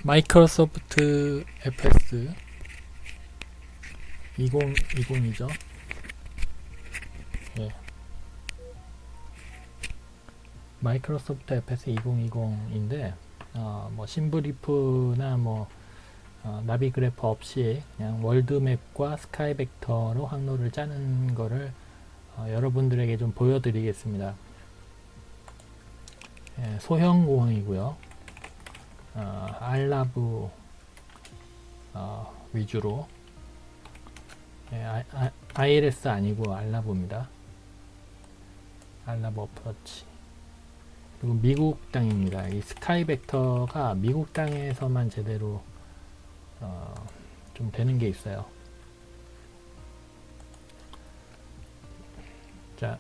마이크로소프트 FS 2020이죠. 예. 마이크로소프트 FS 2020인데 뭐 심브리프나 나비 그래프 없이 그냥 월드맵과 스카이 벡터로 항로를 짜는 거를 여러분들에게 좀 보여드리겠습니다. 예, 소형 공항이고요. 알라브 위주로. 예, ILS 아니고 알라브입니다. 알라브 어프로치. 그리고 미국 땅입니다. 이 스카이 벡터가 미국 땅에서만 제대로 좀 되는 게 있어요. 자,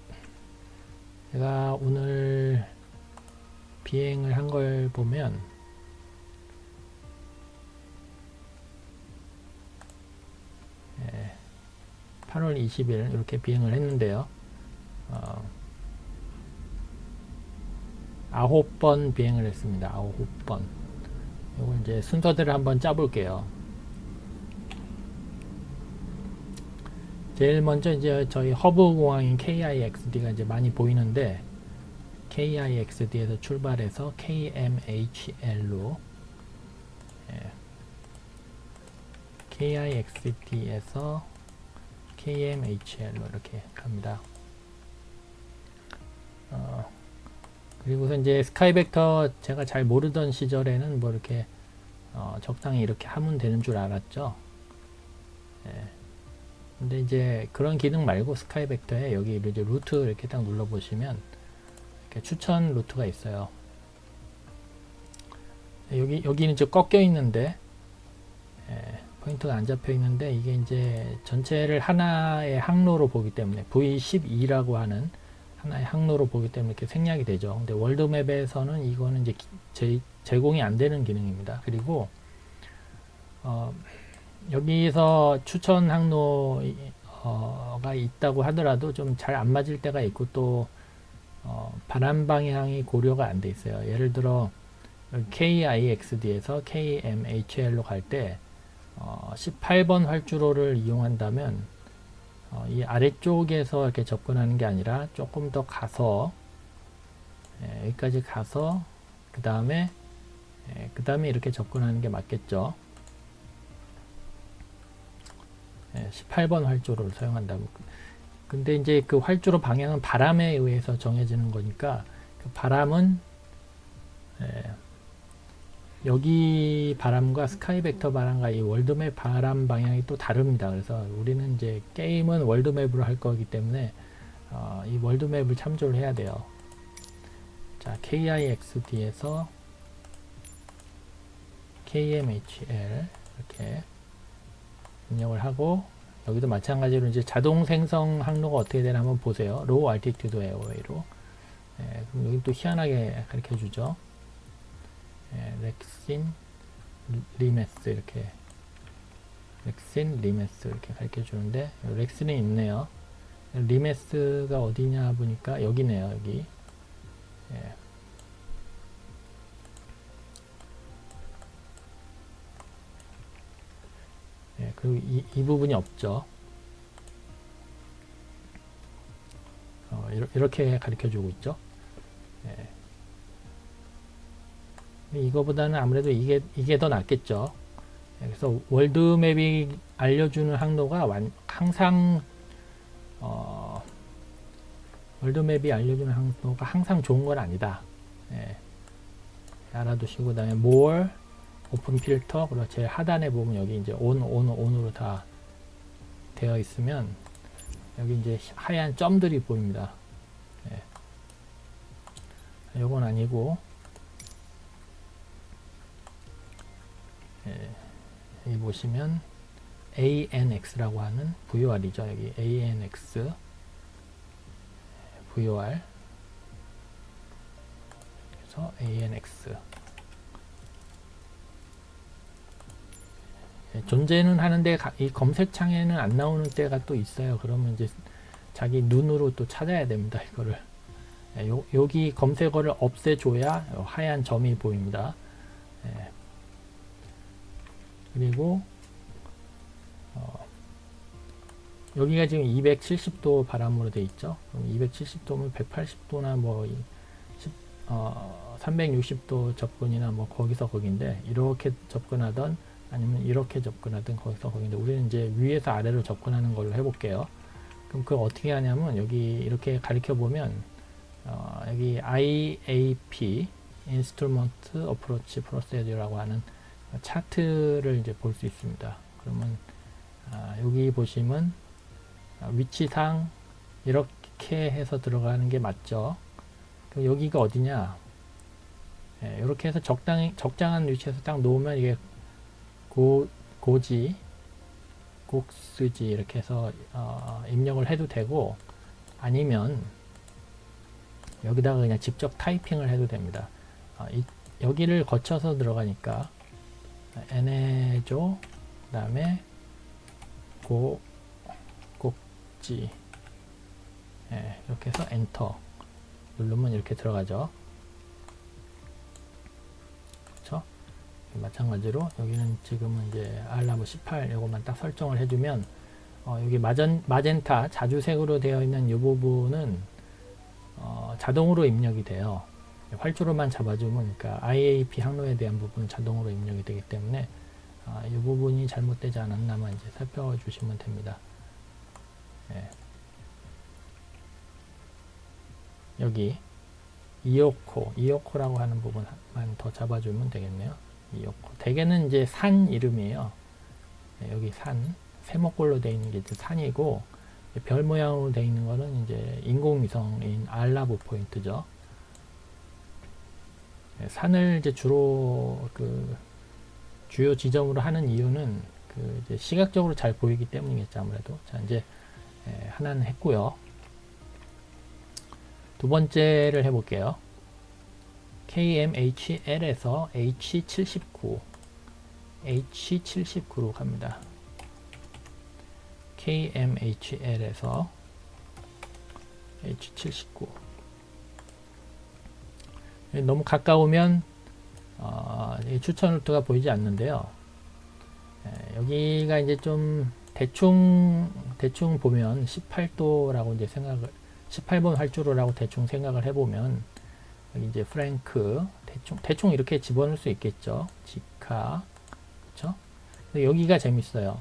제가 오늘 비행을 한 걸 보면 8월 20일 이렇게 비행을 했는데요. 9번 비행을 했습니다. 9번. 이걸 이제 순서대로 한번 짜볼게요. 제일 먼저 이제 저희 허브 공항인 KIXD가 이제 많이 보이는데, KIXD에서 출발해서 KMHL로, KIXD에서 KMHL로 이렇게 갑니다. 그리고서 이제 스카이 벡터 제가 잘 모르던 시절에는 뭐 이렇게 적당히 이렇게 하면 되는 줄 알았죠. 근데 이제 그런 기능 말고 스카이 벡터에 여기 이제 루트 이렇게 딱 눌러 보시면 이렇게 추천 루트가 있어요. 여기는 이제 꺾여 있는데, 포인트가 안 잡혀 있는데, 이게 이제 전체를 하나의 항로로 보기 때문에 V12라고 하는 하나의 항로로 보기 때문에 이렇게 생략이 되죠. 근데 월드맵에서는 이거는 이제 제공이 안 되는 기능입니다. 그리고 여기서 추천 항로가 있다고 하더라도 좀 잘 안 맞을 때가 있고, 또 바람 방향이 고려가 안 돼 있어요. 예를 들어 KIXD에서 KMHL로 갈 때 18번 활주로를 이용한다면 이 아래쪽에서 이렇게 접근하는 게 아니라 조금 더 가서, 여기까지 가서 그 다음에 이렇게 접근하는 게 맞겠죠. 18번 활주로를 사용한다고. 근데 이제 그 활주로 방향은 바람에 의해서 정해지는 거니까, 그 바람은 여기 바람과 스카이 벡터 바람과 이 월드맵 바람 방향이 또 다릅니다. 그래서 우리는 이제 게임은 월드맵으로 할 거기 때문에 이 월드맵을 참조를 해야 돼요. 자, KIXD에서 KMHL 이렇게 입력을 하고, 여기도 마찬가지로 이제 자동 생성 항로가 어떻게 되나 한번 보세요. 로우 알티튜드 에어웨이로. 그럼 여기 또 희한하게 가르쳐 주죠. 렉신 리메스 이렇게 가르쳐 주는데, 렉신이 있네요. 리메스가 어디냐 보니까 여기네요. 여기. 그리고 이 부분이 없죠. 이렇게 가르쳐 주고 있죠. 이거보다는 아무래도 이게 더 낫겠죠. 그래서 월드맵이 알려주는 항로가 항상 월드맵이 알려주는 항로가 항상 좋은 건 아니다. 알아두시고, 그다음에 more, 오픈 필터, 그리고 제일 하단에 보면 여기 이제 on으로 다 되어 있으면 여기 이제 하얀 점들이 보입니다. 요건 아니고, 여기 보시면 ANX라고 하는 VOR이죠. 여기 ANX VOR. 그래서 ANX 존재는 하는데 이 검색창에는 안 나오는 때가 또 있어요. 그러면 이제 자기 눈으로 또 찾아야 됩니다. 이거를. 여기 검색어를 없애줘야 하얀 점이 보입니다. 그리고 여기가 지금 270도 바람으로 돼 있죠. 270도면 180도나 뭐 360도 접근이나 뭐 거기서 거긴데, 이렇게 접근하던 아니면 이렇게 접근하던 거기서 거긴데, 우리는 이제 위에서 아래로 접근하는 걸로 해볼게요. 그럼 그걸 어떻게 하냐면, 여기 이렇게 가리켜 보면 여기 IAP Instrument Approach Procedure라고 하는 차트를 이제 볼 수 있습니다. 그러면 여기 보시면 위치상 이렇게 해서 들어가는 게 맞죠. 그럼 여기가 어디냐? 이렇게 해서 적당한 위치에서 딱 놓으면 이게 고지, 곡스지 이렇게 해서 입력을 해도 되고, 아니면 여기다가 그냥 직접 타이핑을 해도 됩니다. 여기를 거쳐서 들어가니까 n해줘, 그 다음에 곡지, 이렇게 해서 엔터 누르면 이렇게 들어가죠. 그렇죠? 마찬가지로 여기는 지금은 이제 알라브 18 요것만 딱 설정을 해주면 여기 마젠타 자주색으로 되어 있는 이 부분은 자동으로 입력이 돼요. 활주로만 잡아주면, 그러니까 IAP 항로에 대한 부분은 자동으로 입력이 되기 때문에 이 부분이 잘못되지 않았나만 이제 살펴주시면 됩니다. 여기 이오코라고 하는 부분만 더 잡아주면 되겠네요. 이오코. 대개는 이제 산 이름이에요. 여기 산, 세모꼴로 되어 있는 게 이제 산이고, 별 모양으로 되어 있는 거는 이제 인공위성인 알라브 포인트죠. 산을 이제 주로 그 주요 지점으로 하는 이유는 그 이제 시각적으로 잘 보이기 때문이겠죠, 아무래도. 자, 이제 하나는 했고요. 두 번째를 해볼게요. KMHL에서 H79로 갑니다. KMHL에서 H79. 너무 가까우면 추천 루트가 보이지 않는데요. 여기가 이제 좀 대충 보면 18도라고 이제 18번 활주로라고 대충 생각을 해보면, 여기 이제 프랭크 대충 이렇게 집어넣을 수 있겠죠. 지카, 그렇죠? 여기가 재밌어요.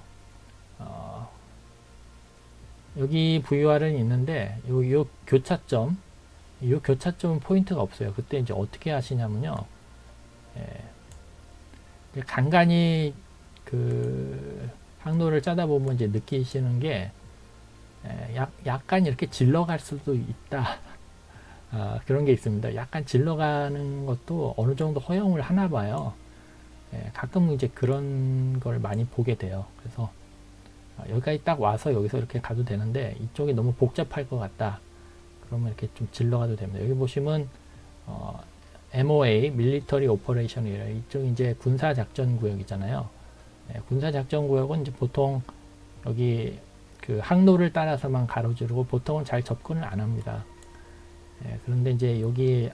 여기 VOR은 있는데 요 교차점은 포인트가 없어요. 그때 이제 어떻게 하시냐면요. 간간히 그 항로를 짜다 보면 이제 느끼시는 게 약간 이렇게 질러갈 수도 있다. 그런 게 있습니다. 약간 질러가는 것도 어느 정도 허용을 하나 봐요. 가끔 이제 그런 걸 많이 보게 돼요. 그래서 여기까지 딱 와서 여기서 이렇게 가도 되는데, 이쪽이 너무 복잡할 것 같다. 그러면 이렇게 좀 질러가도 됩니다. 여기 보시면 MOA, Military Operation이라, 이쪽이 이제 군사작전 구역이잖아요. 군사작전 구역은 이제 보통 여기 그 항로를 따라서만 가로지르고 보통은 잘 접근을 안 합니다. 그런데 이제 여기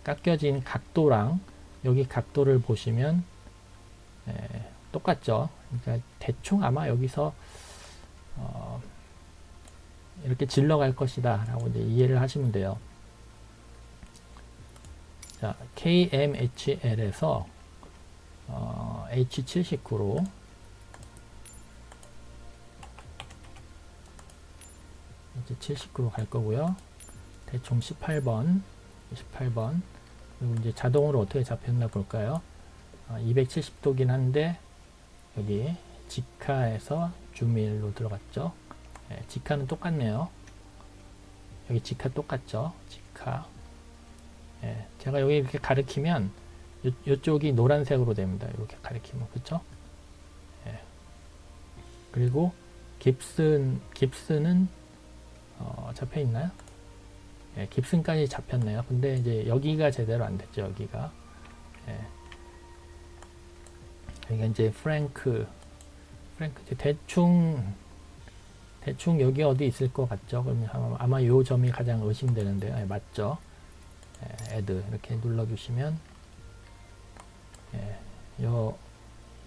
깎여진 각도랑 여기 각도를 보시면 똑같죠. 그러니까 대충 아마 여기서 이렇게 질러갈 것이다 라고 이제 이해를 하시면 돼요. 자, KMHL에서 H79로 이제 79로 갈 거고요. 대충 18번 그리고 이제 자동으로 어떻게 잡혔나 볼까요? 270도긴 한데 여기 지카에서 줌일로 들어갔죠. 지카는 똑같네요. 여기 지카 똑같죠. 지카. 제가 여기 이렇게 가리키면 이쪽이 노란색으로 됩니다. 이렇게 가리키면, 그쵸? 그리고 깁슨은 잡혀 있나요? 깁슨까지 잡혔네요. 근데 이제 여기가 제대로 안 됐죠. 여기가 이제 프랭크 대충 여기 어디 있을 것 같죠? 그러면 아마 요 점이 가장 의심되는데요. 맞죠? 애드 이렇게 눌러주시면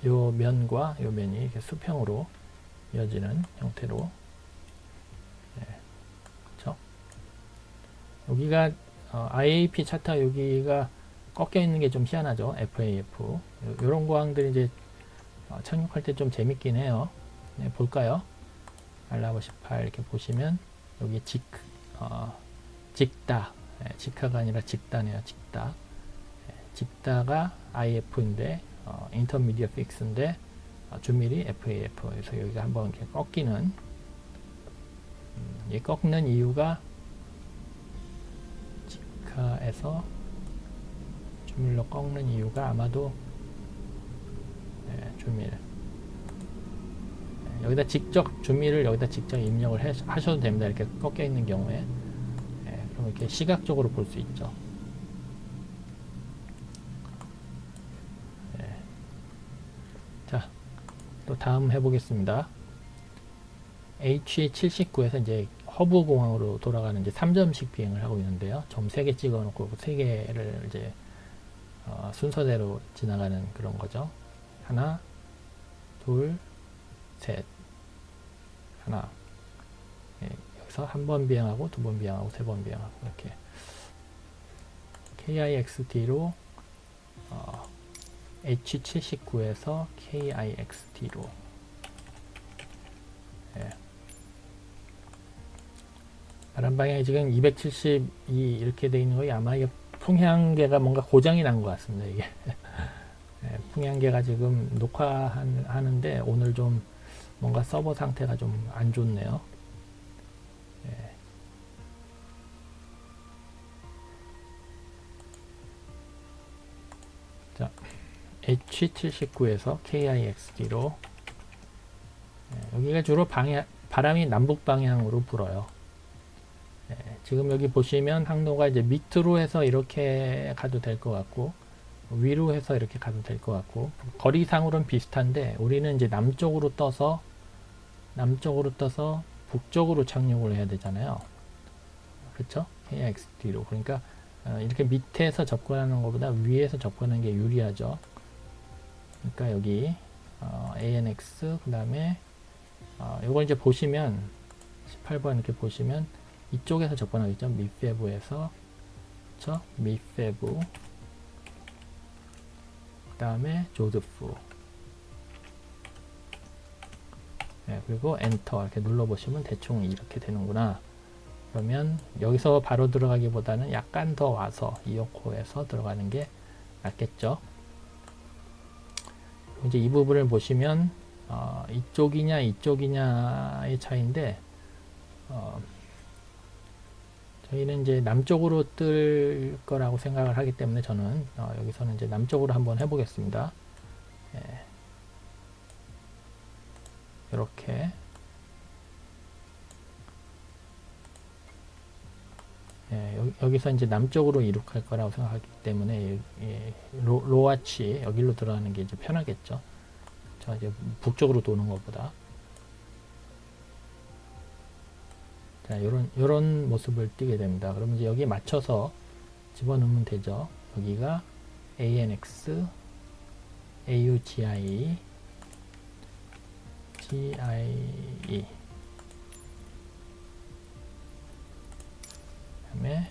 요 면과 요 면이 이렇게 수평으로 이어지는 형태로. 그렇죠? 여기가 IAP 차트가 여기가 꺾여 있는 게 좀 희한하죠. FAF. 요런 구황들이 이제 착륙할 때 좀 재밌긴 해요. 네, 볼까요? 알라보 18 이렇게 보시면 여기 직다. 직하가 아니라 직다네요. 직다. 직다가 IF인데 인터미디어 픽스인데 준밀이 FAF. 그래서 여기가 한번 이렇게 꺾이는, 이 꺾는 이유가 직하에서 준밀로 꺾는 이유가 아마도 준밀, 여기다 직접 준밀을 여기다 직접 입력을 하셔도 됩니다. 이렇게 꺾여 있는 경우에. 그럼 이렇게 시각적으로 볼 수 있죠. 자, 또 다음 해보겠습니다. H79에서 이제 허브 공항으로 돌아가는 이제 3점씩 비행을 하고 있는데요. 점 3개 찍어 놓고 3개를 이제 순서대로 지나가는 그런 거죠. 하나, 둘, 셋. 하나. 여기서 한 번 비행하고, 두 번 비행하고, 세 번 비행하고, 이렇게. KIXT로, H79에서 KIXT로. 바람 방향이 지금 272 이렇게 돼 있는 거예요. 아마 이게 풍향계가 뭔가 고장이 난 것 같습니다. 이게. 풍향계가 지금 녹화하는데 오늘 좀 뭔가 서버 상태가 좀 안 좋네요. 자, H79에서 KIXD로. 여기가 주로 바람이 남북 방향으로 불어요. 지금 여기 보시면 항로가 이제 밑으로 해서 이렇게 가도 될 것 같고, 위로 해서 이렇게 가도 될 것 같고, 거리상으로는 비슷한데 우리는 이제 남쪽으로 떠서 북쪽으로 착륙을 해야 되잖아요. 그렇죠? KIXD로. 그러니까 이렇게 밑에서 접근하는 것보다 위에서 접근하는 게 유리하죠. 그러니까 여기 ANX, 그 다음에 이걸 이제 보시면 18번 이렇게 보시면 이쪽에서 접근하겠죠. 미페브에서, 그렇죠? 미페브, 그 다음에 조드프, 그리고 엔터 이렇게 눌러보시면 대충 이렇게 되는구나. 그러면 여기서 바로 들어가기보다는 약간 더 와서 이오코에서 들어가는 게 낫겠죠. 이제 이 부분을 보시면 이쪽이냐 이쪽이냐의 차이인데, 저희는 이제 남쪽으로 뜰 거라고 생각을 하기 때문에 저는 여기서는 이제 남쪽으로 한번 해보겠습니다. 이렇게 여기서 이제 남쪽으로 이륙할 거라고 생각하기 때문에 로아치 여기로 들어가는 게 이제 편하겠죠. 자, 이제 북쪽으로 도는 것보다. 자, 요런 모습을 띄게 됩니다. 그러면 이제 여기에 맞춰서 집어넣으면 되죠. 여기가 ANX, AUGIE, GIE, 그다음에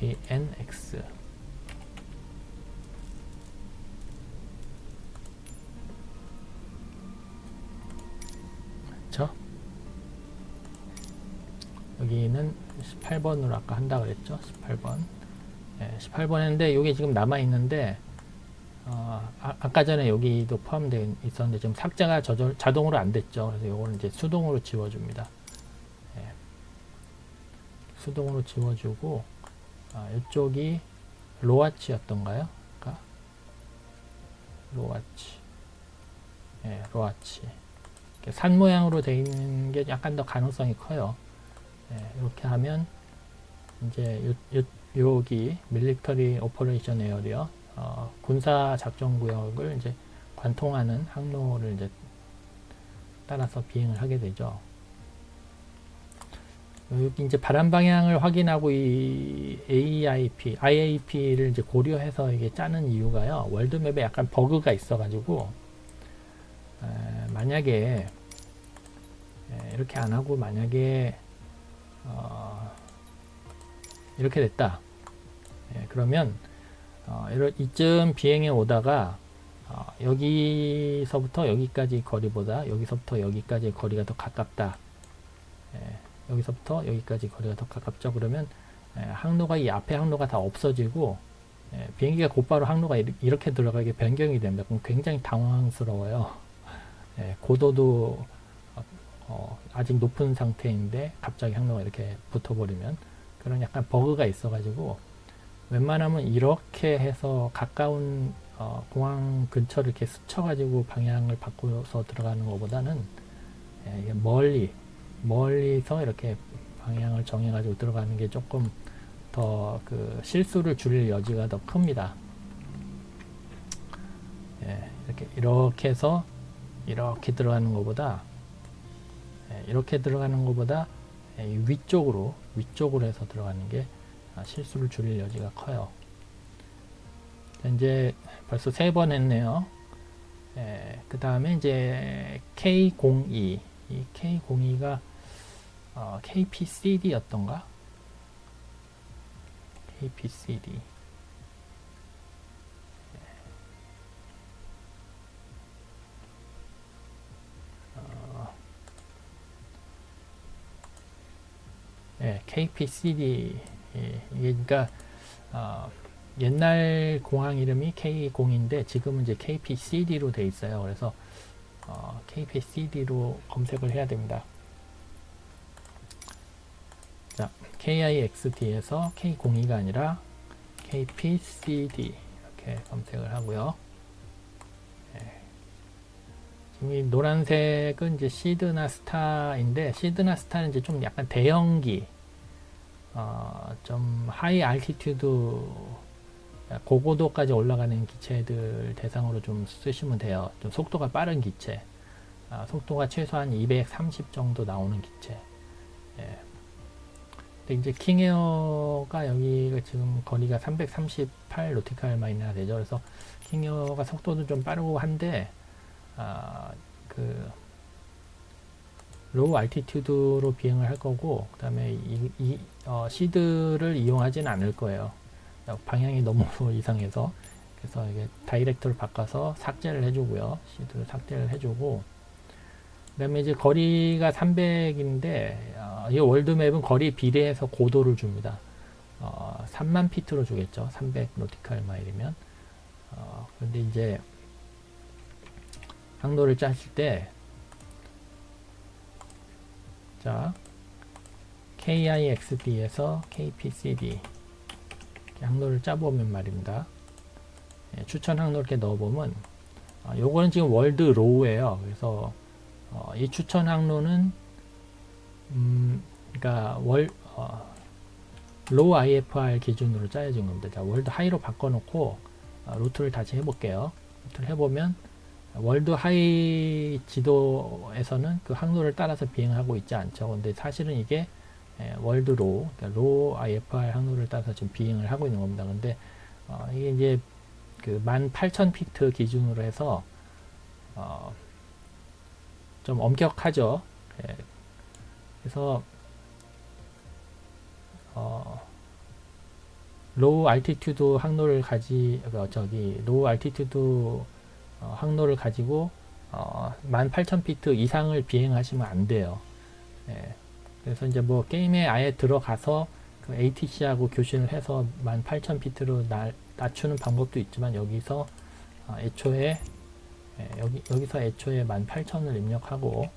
ANX. 그렇죠? 여기는 18번으로 아까 한다 그랬죠? 18번. 18번 했는데 이게 지금 남아 있는데 아까 전에 여기도 포함되어 있었는데 지금 삭제가 자동으로 안 됐죠. 그래서 이거는 이제 수동으로 지워줍니다. 수동으로 지워주고, 이쪽이 로아치였던가요? 로아치. 로아치. 산 모양으로 되어 있는 게 약간 더 가능성이 커요. 이렇게 하면 이제 여기 밀리터리 오퍼레이션 에어리어, 군사 작전 구역을 이제 관통하는 항로를 이제 따라서 비행을 하게 되죠. 여기 이제 바람 방향을 확인하고 이 IAP를 이제 고려해서 이게 짜는 이유가요. 월드맵에 약간 버그가 있어가지고 만약에 이렇게 안 하고 만약에 이렇게 됐다. 그러면 이쯤 비행해 오다가 여기서부터 여기까지 거리보다 여기서부터 여기까지 거리가 더 가깝다. 여기서부터 여기까지 거리가 더 가깝죠. 그러면 항로가 이 앞에 항로가 다 없어지고 비행기가 곧바로 항로가 이렇게 들어가게 변경이 됩니다. 그럼 굉장히 당황스러워요. 고도도 아직 높은 상태인데 갑자기 항로가 이렇게 붙어버리면 그런 약간 버그가 있어가지고 웬만하면 이렇게 해서 가까운 공항 근처를 이렇게 스쳐가지고 방향을 바꿔서 들어가는 것보다는 멀리서 이렇게 방향을 정해가지고 들어가는 게 조금 더 그 실수를 줄일 여지가 더 큽니다. 이렇게 해서 이렇게 들어가는 것보다 위쪽으로 해서 들어가는 게 실수를 줄일 여지가 커요. 이제 벌써 3번 했네요. 그 다음에 이제 K02 이 K02가 KPCD였던가? KPCD KPCD 이게 그러니까 옛날 공항 이름이 K0인데 지금은 이제 KPCD로 돼 있어요. 그래서 KPCD로 검색을 해야 됩니다. 자, KIXD에서 K02가 아니라 KPCD 이렇게 검색을 하고요. 지금 이 노란색은 이제 시드나 스타인데 시드나 스타는 이제 좀 약간 대형기 좀 하이 알티튜드 고고도까지 올라가는 기체들 대상으로 좀 쓰시면 돼요. 좀 속도가 빠른 기체 속도가 최소한 230 정도 나오는 기체. 근데 이제 킹에어가 여기가 지금 거리가 338 노티칼 마일이나 되죠. 그래서 킹에어가 속도도 좀 빠르고 한데 그 로우 알티튜드로 비행을 할 거고 그 다음에 시드를 이용하지는 않을 거예요. 방향이 너무 이상해서. 그래서 이게 다이렉트를 바꿔서 삭제를 해주고요. 시드를 삭제를 해주고 그 다음에 이제 거리가 300인데 이 월드맵은 거리 비례해서 고도를 줍니다. 3만 피트로 주겠죠. 300 노티칼 마일이면. 그런데 이제 항로를 짜실 때 자, KIXD에서 KPCD 항로를 짜보면 말입니다. 추천 항로 이렇게 넣어보면 요거는 지금 월드 로우예요. 그래서 이 추천 항로는 그러니까 로우 IFR 기준으로 짜여진 겁니다. 자, 월드 하이로 바꿔놓고 루트를 다시 해볼게요. 루트를 해보면 월드 하이 지도에서는 그 항로를 따라서 비행하고 있지 않죠. 근데 사실은 이게 월드 로우, 그러니까 로우 IFR 항로를 따라서 지금 비행을 하고 있는 겁니다. 근데 이게 이제 그 18,000피트 기준으로 해서 좀 엄격하죠. 그래서 로우 알티튜드 항로를 로우 알티튜드 항로를 가지고 18,000피트 이상을 비행하시면 안 돼요. 그래서 이제 뭐 게임에 아예 들어가서 그 ATC하고 교신을 해서 18,000피트로 낮추는 방법도 있지만 여기서 애초에 여기서 애초에 18,000을 입력하고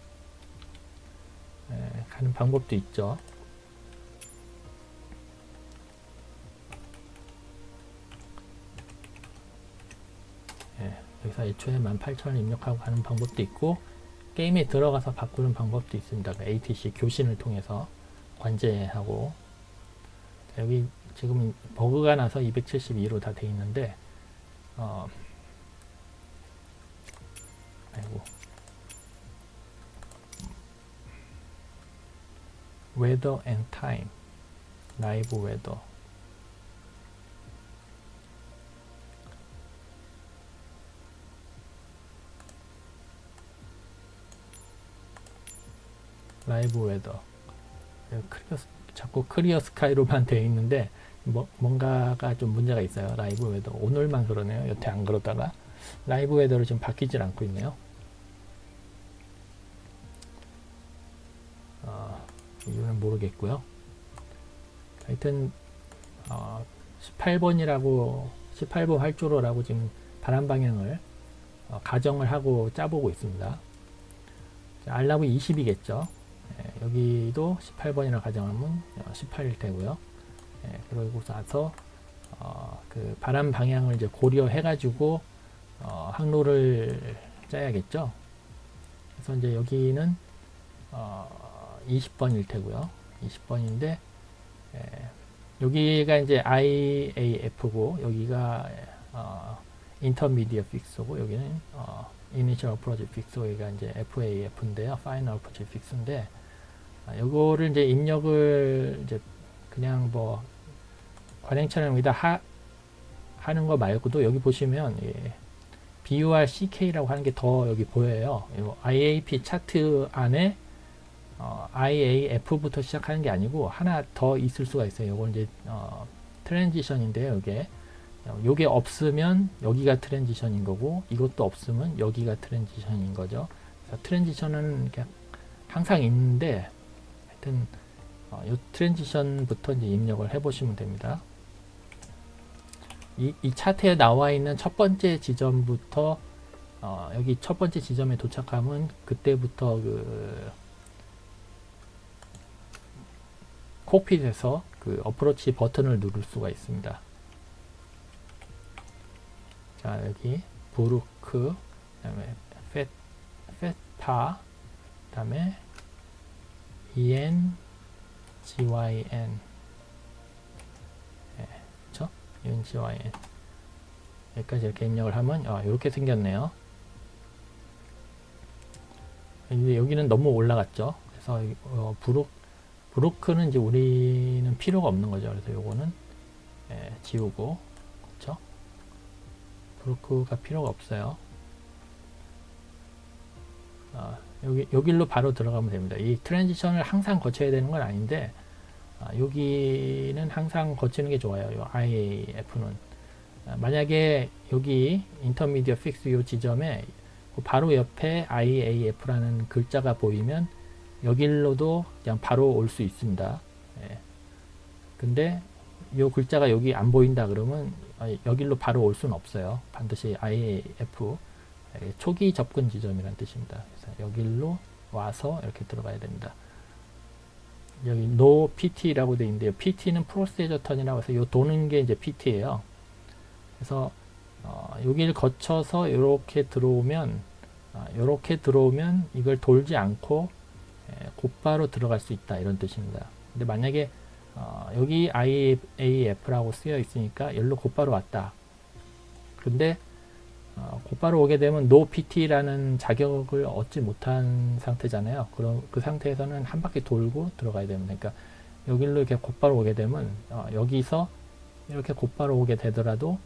가는 방법도 있죠. 여기서 애초에 18,000을 입력하고 가는 방법도 있고 게임에 들어가서 바꾸는 방법도 있습니다. ATC 교신을 통해서 관제하고 여기 지금 버그가 나서 272로 다 돼 있는데 아이고 weather and time, 라이브 웨더. 라이브 웨더. 자꾸 클리어 스카이로만 되어 있는데 뭔가가 좀 문제가 있어요. 라이브 웨더. 오늘만 그러네요. 여태 안 그러다가 라이브 웨더로 지금 바뀌질 않고 있네요. 이유는 모르겠고요. 하여튼 18번 활주로라고 지금 바람 방향을 가정을 하고 짜보고 있습니다. 알라브 20이겠죠. 여기도 18번이라 가정하면 18일 테고요. 그러고 나서 그 바람 방향을 이제 고려해 가지고 항로를 짜야겠죠. 그래서 이제 여기는 20번일 테고요. 20번인데 여기가 이제 IAF고 여기가 Intermediate Fix고 여기는 Initial Approach Fix고 여기가 이제 FAF인데요. Final Approach Fix인데 요거를 이제 입력을 이제 그냥 뭐 관행처럼 여기다 하는 거 말고도 여기 보시면 BURCK라고 하는 게 더 여기 보여요. IAP 차트 안에 IAF부터 시작하는 게 아니고 하나 더 있을 수가 있어요. 요건 이제 트랜지션인데요. 요게 없으면 여기가 트랜지션인 거고 이것도 없으면 여기가 트랜지션인 거죠. 그래서 트랜지션은 항상 있는데 하여튼 이 트랜지션부터 이제 입력을 해 보시면 됩니다. 이 차트에 나와 있는 첫 번째 지점부터 여기 첫 번째 지점에 도착하면 그때부터 그 콕핏에서 그 어프로치 버튼을 누를 수가 있습니다. 자, 여기 부르크, 그다음에 페타, 그다음에 EN, GYN, 그렇죠? EN, GYN 여기까지 이렇게 입력을 하면 이렇게 생겼네요. 근데 여기는 너무 올라갔죠. 그래서 브로크는 이제 우리는 필요가 없는 거죠. 그래서 요거는 지우고, 그렇죠? 브로크가 필요가 없어요. 여기로 바로 들어가면 됩니다. 이 트랜지션을 항상 거쳐야 되는 건 아닌데 여기는 항상 거치는 게 좋아요. 요 IAF는 만약에 여기 인터미디어 픽스 요 지점에 바로 옆에 IAF라는 글자가 보이면 여기로도 그냥 바로 올 수 있습니다. 근데 이 글자가 여기 안 보인다 그러면 여기로 바로 올 수는 없어요. 반드시 IAF 초기 접근 지점이라는 뜻입니다. 그래서 여기로 와서 이렇게 들어가야 됩니다. 여기 No PT라고 되어 있는데요. PT는 프로시저 턴이라고 해서 요 도는 게 이제 PT예요. 그래서 여기를 거쳐서 이렇게 들어오면 이걸 돌지 않고 곧바로 들어갈 수 있다 이런 뜻입니다. 근데 만약에 여기 IAF라고 쓰여 있으니까 여기로 곧바로 왔다. 근데 곧바로 오게 되면 No PT라는 자격을 얻지 못한 상태잖아요. 그럼 그 상태에서는 한 바퀴 돌고 들어가야 됩니다. 그러니까 여기로 이렇게 곧바로 오게 되면 여기서 이렇게 곧바로 오게 되더라도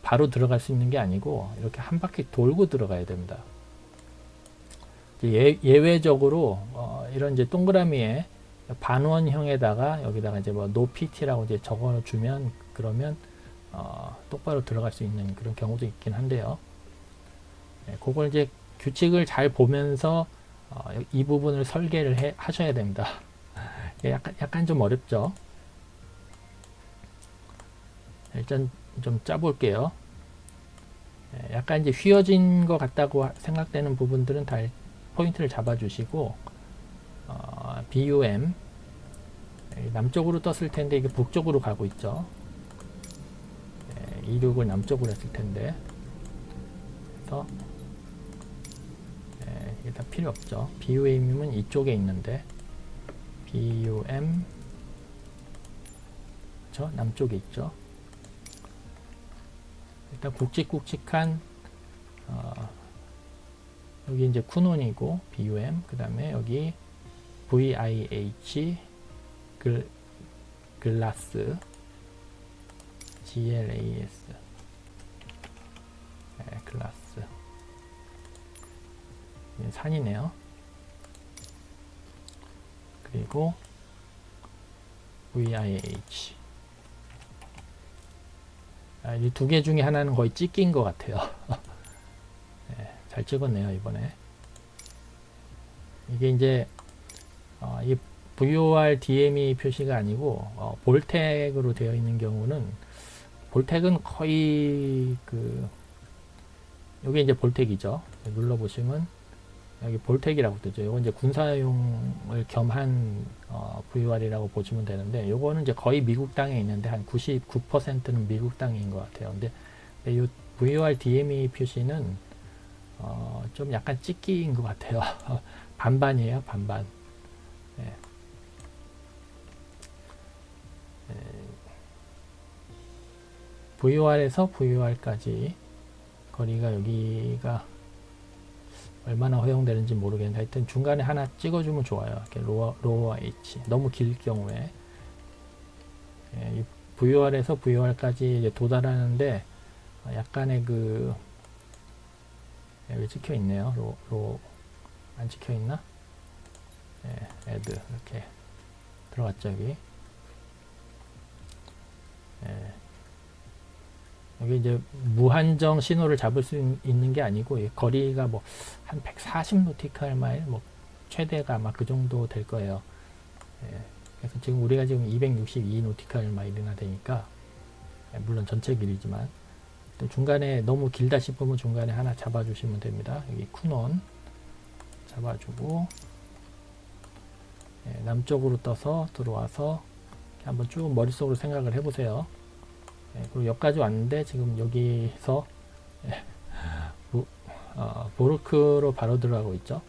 바로 들어갈 수 있는 게 아니고 이렇게 한 바퀴 돌고 들어가야 됩니다. 예외적으로 이런 이제 동그라미에 반원형에다가 여기다가 이제 뭐 No PT라고 이제 적어주면 그러면 똑바로 들어갈 수 있는 그런 경우도 있긴 한데요. 그걸 이제 규칙을 잘 보면서 이 부분을 설계를 하셔야 됩니다. 약간 좀 어렵죠. 일단 좀 짜볼게요. 약간 이제 휘어진 것 같다고 생각되는 부분들은 다 포인트를 잡아주시고 BUM 남쪽으로 떴을 텐데 이게 북쪽으로 가고 있죠. 이륙을 남쪽으로 했을 텐데 그래서 이게 다 필요 없죠. BUM은 이쪽에 있는데 BUM 그렇죠? 남쪽에 있죠. 일단 굵직굵직한 여기 이제 쿠논이고 BUM 그 다음에 여기 VIH 글라스 GLAS 글라스 산이네요. 그리고 VIH 이 두 개 중에 하나는 거의 찍힌 것 같아요. 잘 찍었네요 이번에. 이게 이제 이 VOR DME 표시가 아니고 볼텍으로 되어 있는 경우는 볼텍은 거의 요게 이제 볼텍이죠. 눌러보시면 여기 볼텍이라고 뜨죠. 요건 이제 군사용을 겸한 VOR이라고 보시면 되는데, 요거는 이제 거의 미국 땅에 있는데 한 99%는 미국 땅인 것 같아요. 근데 이 VOR DME 표시는 좀 약간 찍기인 것 같아요. 반반이에요, 반반. 네. VOR에서 VOR까지 거리가 여기가 얼마나 허용되는지 모르겠는데 하여튼 중간에 하나 찍어주면 좋아요. 이렇게 로어 H 너무 길 경우에 이 VOR에서 VOR까지 이제 도달하는데 약간의 왜 찍혀 있네요. 안 찍혀 있나? 애드 이렇게 들어갔죠 여기. 여기 이제 무한정 신호를 잡을 수 있는 게 아니고 거리가 뭐 한 140 노티칼 마일 뭐 최대가 아마 그 정도 될 거예요. 그래서 지금 우리가 지금 262 노티칼 마일이나 되니까 물론 전체 길이지만 또 중간에 너무 길다 싶으면 중간에 하나 잡아주시면 됩니다. 여기 쿠논 잡아주고 남쪽으로 떠서 들어와서 한번 쭉 머릿속으로 생각을 해보세요. 그리고 여기까지 왔는데 지금 여기서 보르크로 바로 들어가고 있죠.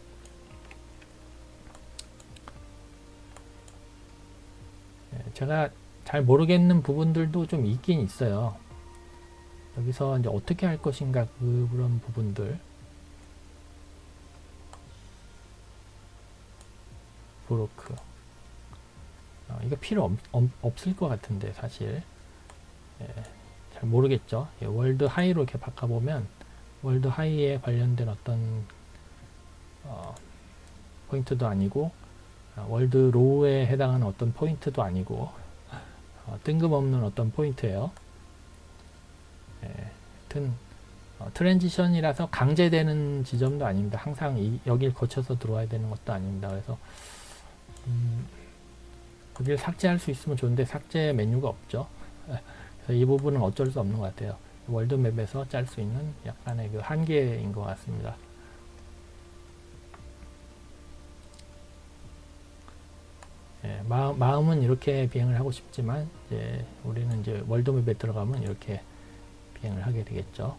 제가 잘 모르겠는 부분들도 좀 있긴 있어요. 여기서 이제 어떻게 할 것인가 그런 부분들. 보르크 이거 필요 없을 것 같은데 사실. 잘 모르겠죠. 월드 하이로 이렇게 바꿔보면 월드 하이에 관련된 어떤 포인트도 아니고 월드 로우에 해당하는 어떤 포인트도 아니고 뜬금없는 어떤 포인트예요. 하여튼 트랜지션이라서 강제되는 지점도 아닙니다. 항상 여길 거쳐서 들어와야 되는 것도 아닙니다. 그래서 여기를 삭제할 수 있으면 좋은데 삭제 메뉴가 없죠. 그래서 이 부분은 어쩔 수 없는 것 같아요. 월드맵에서 짤 수 있는 약간의 그 한계인 것 같습니다. 마음은 이렇게 비행을 하고 싶지만 이제 우리는 이제 월드맵에 들어가면 이렇게 비행을 하게 되겠죠.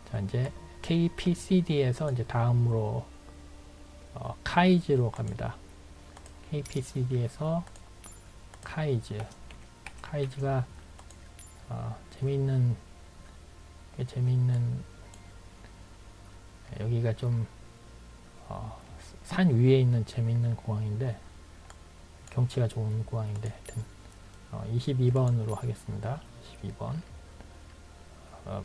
자, 이제 KPCD에서 이제 다음으로 카이즈로 갑니다. KPCD에서 카이즈가 재미있는 여기가 좀 산 위에 있는 재미있는 공항인데 경치가 좋은 공항인데 하여튼 22번으로 하겠습니다. 22번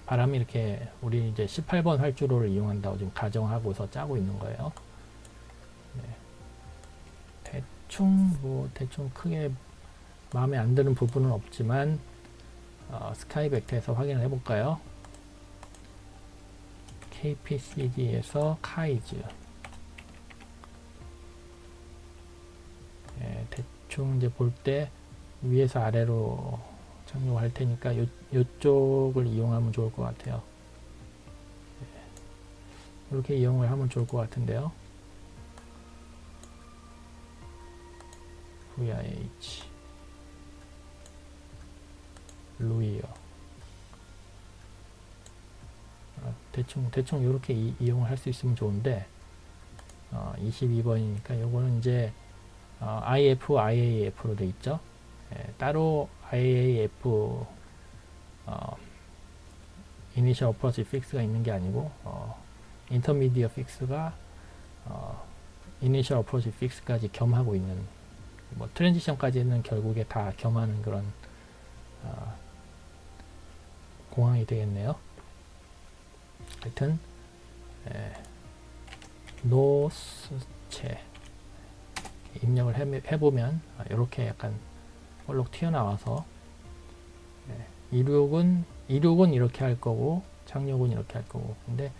바람이 이렇게 우리 이제 18번 활주로를 이용한다고 지금 가정하고서 짜고 있는 거예요. 대충 크게 마음에 안 드는 부분은 없지만 스카이벡터에서 확인을 해볼까요? KPCD에서 카이즈 대충 이제 볼 때 위에서 아래로 착륙할 테니까 이쪽을 이용하면 좋을 것 같아요. 이렇게 이용을 하면 좋을 것 같은데요. VIH 루이어 대충 이렇게 이용을 할 수 있으면 좋은데 22번이니까 요거는 이제 IF, IAF로 돼 있죠. 따로 IAF Initial Approach Fix가 있는 게 아니고 Intermediate Fix가 이니셜 어프로치 픽스까지 겸하고 있는, 뭐 트랜지션까지는 결국에 다 겸하는 그런 공항이 되겠네요. 하여튼 노스체 입력을 해보면 이렇게 약간 볼록 튀어나와서 26은 이렇게 할 거고 착륙은 이렇게 할 거고, 근데